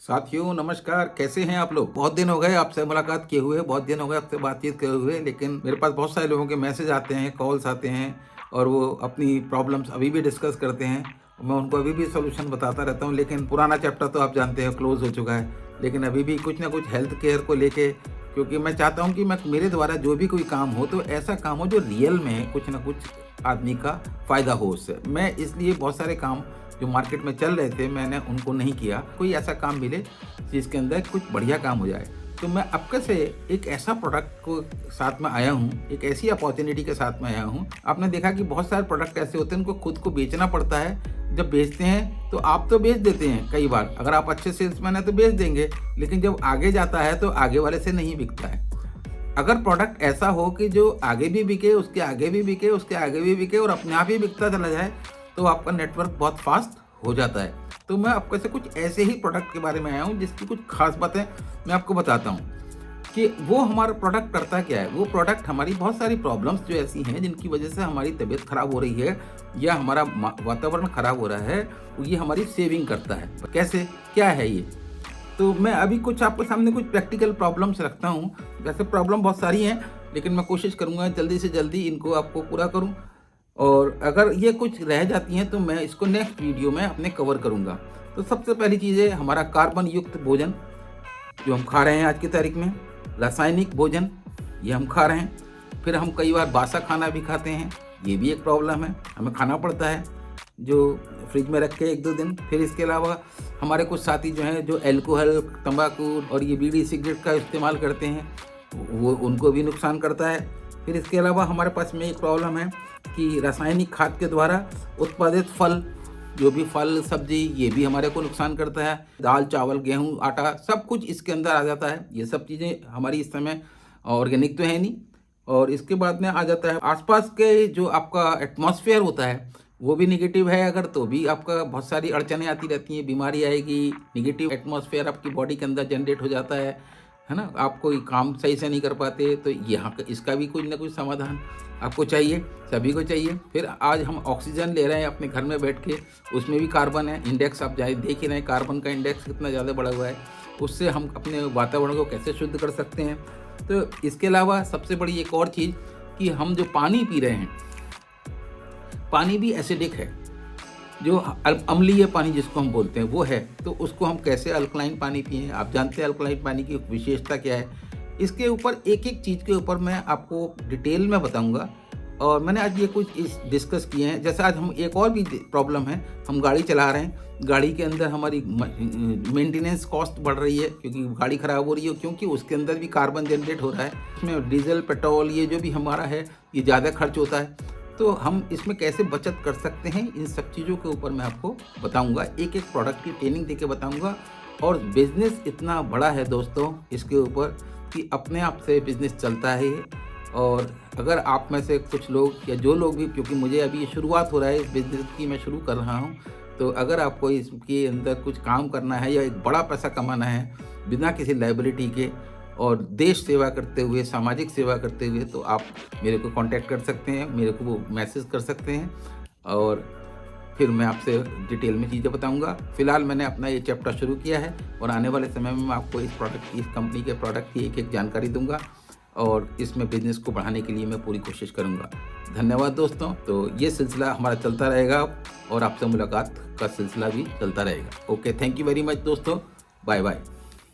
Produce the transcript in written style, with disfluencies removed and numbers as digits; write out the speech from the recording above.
साथियों नमस्कार, कैसे हैं आप लोग? बहुत दिन हो गए आपसे मुलाकात किए हुए, बहुत दिन हो गए आपसे बातचीत किए हुए, लेकिन मेरे पास बहुत सारे लोगों के मैसेज आते हैं, कॉल्स आते हैं और वो अपनी प्रॉब्लम्स अभी भी डिस्कस करते हैं। मैं उनको अभी भी सॉल्यूशन बताता रहता हूँ, लेकिन पुराना चैप्टर तो आप जानते हैं क्लोज़ हो चुका है। लेकिन अभी भी कुछ ना कुछ हेल्थ केयर को लेके, क्योंकि मैं चाहता हूँ कि मैं मेरे द्वारा जो भी कोई काम हो, तो ऐसा काम हो जो रियल में कुछ ना कुछ आदमी का फ़ायदा हो उससे। मैं इसलिए बहुत सारे काम जो मार्केट में चल रहे थे मैंने उनको नहीं किया। कोई ऐसा काम मिले जिसके अंदर कुछ बढ़िया काम हो जाए। तो मैं आपके से एक ऐसा प्रोडक्ट को साथ में आया हूँ, एक ऐसी अपॉर्च्युनिटी के साथ में आया हूँ। आपने देखा कि बहुत सारे प्रोडक्ट ऐसे होते हैं उनको खुद को बेचना पड़ता है। जब बेचते हैं तो आप तो बेच देते हैं कई बार, अगर आप अच्छे सेल्समैन हैं तो बेच देंगे, लेकिन जब आगे जाता है तो आगे वाले से नहीं बिकता है। अगर प्रोडक्ट ऐसा हो कि जो आगे भी बिके, उसके आगे भी बिके, उसके आगे भी बिके और अपने आप ही बिकता चला जाए, तो आपका नेटवर्क बहुत फास्ट हो जाता है। तो मैं आपको से कुछ ऐसे ही प्रोडक्ट के बारे में आया हूँ जिसकी कुछ खास बातें मैं आपको बताता हूँ कि वो हमारा प्रोडक्ट करता क्या है। वो प्रोडक्ट हमारी बहुत सारी प्रॉब्लम्स जो ऐसी हैं जिनकी वजह से हमारी तबीयत खराब हो रही है या हमारा वातावरण खराब हो रहा है, ये हमारी सेविंग करता है। कैसे, क्या है ये? तो मैं अभी कुछ आपके सामने कुछ प्रैक्टिकल प्रॉब्लम्स रखता हूँ। वैसे प्रॉब्लम बहुत सारी हैं, लेकिन मैं कोशिश करूँगा जल्दी से जल्दी इनको आपको पूरा करूँ, और अगर ये कुछ रह जाती हैं तो मैं इसको नेक्स्ट वीडियो में अपने कवर करूँगा। तो सबसे पहली चीज़ है हमारा कार्बन युक्त भोजन जो हम खा रहे हैं आज की तारीख में, रासायनिक भोजन ये हम खा रहे हैं। फिर हम कई बार बासा खाना भी खाते हैं, ये भी एक प्रॉब्लम है, हमें खाना पड़ता है जो फ्रिज में रख के 1-2 दिन। फिर इसके अलावा हमारे कुछ साथी जो हैं जो अल्कोहल, तंबाकू और ये बीड़ी सिगरेट का इस्तेमाल करते हैं, वो उनको भी नुकसान करता है। फिर इसके अलावा हमारे पास में एक प्रॉब्लम है कि रासायनिक खाद के द्वारा उत्पादित फल, जो भी फल सब्जी, ये भी हमारे को नुकसान करता है। दाल चावल गेहूँ आटा सब कुछ इसके अंदर आ जाता है। ये सब चीज़ें हमारी इस समय ऑर्गेनिक तो है नहीं। और इसके बाद में आ जाता है आसपास के जो आपका एटमॉस्फेयर होता है वो भी निगेटिव है अगर, तो भी आपका बहुत सारी अड़चनें आती रहती हैं, बीमारी आएगी। निगेटिव एटमॉस्फेयर आपकी बॉडी के अंदर जनरेट हो जाता है ना। आप कोई काम सही से नहीं कर पाते, तो यहाँ इसका भी कुछ ना कुछ समाधान आपको चाहिए, सभी को चाहिए। फिर आज हम ऑक्सीजन ले रहे हैं अपने घर में बैठ के, उसमें भी कार्बन है। इंडेक्स आप जाए देख ही रहे हैं, कार्बन का इंडेक्स कितना ज़्यादा बढ़ा हुआ है। उससे हम अपने वातावरण को कैसे शुद्ध कर सकते हैं। तो इसके अलावा सबसे बड़ी एक और चीज़ कि हम जो पानी पी रहे हैं, पानी भी एसिडिक है। जो अम्लीय पानी जिसको हम बोलते हैं वो है, तो उसको हम कैसे अल्कलाइन पानी पिएं। आप जानते हैं अल्कलाइन पानी की विशेषता क्या है। इसके ऊपर एक एक चीज़ के ऊपर मैं आपको डिटेल में बताऊंगा, और मैंने आज ये कुछ इस डिस्कस किए हैं। जैसे आज हम एक और भी प्रॉब्लम है, हम गाड़ी चला रहे हैं, गाड़ी के अंदर हमारी मेंटेनेंस कॉस्ट बढ़ रही है क्योंकि गाड़ी ख़राब हो रही है, क्योंकि उसके अंदर भी कार्बन जनरेट हो रहा है। इसमें डीजल पेट्रोल ये जो भी हमारा है ये ज़्यादा खर्च होता है। तो हम इसमें कैसे बचत कर सकते हैं, इन सब चीज़ों के ऊपर मैं आपको बताऊंगा, एक एक प्रोडक्ट की ट्रेनिंग देके बताऊंगा। और बिज़नेस इतना बड़ा है दोस्तों इसके ऊपर कि अपने आप से बिज़नेस चलता है। और अगर आप में से कुछ लोग या जो लोग भी, क्योंकि मुझे अभी शुरुआत हो रहा है इस बिज़नेस की, मैं शुरू कर रहा हूँ, तो अगर आपको इसके अंदर कुछ काम करना है या एक बड़ा पैसा कमाना है बिना किसी लायबिलिटी के और देश सेवा करते हुए, सामाजिक सेवा करते हुए, तो आप मेरे को कांटेक्ट कर सकते हैं, मेरे को वो मैसेज कर सकते हैं, और फिर मैं आपसे डिटेल में चीज़ें बताऊंगा। फिलहाल मैंने अपना ये चैप्टर शुरू किया है और आने वाले समय में मैं आपको इस कंपनी के प्रोडक्ट की एक एक जानकारी दूंगा, और इसमें बिजनेस को बढ़ाने के लिए मैं पूरी कोशिश करूंगा। धन्यवाद दोस्तों। तो ये सिलसिला हमारा चलता रहेगा और आपसे मुलाकात का सिलसिला भी चलता रहेगा। Okay, thank you very much दोस्तों, बाय बाय।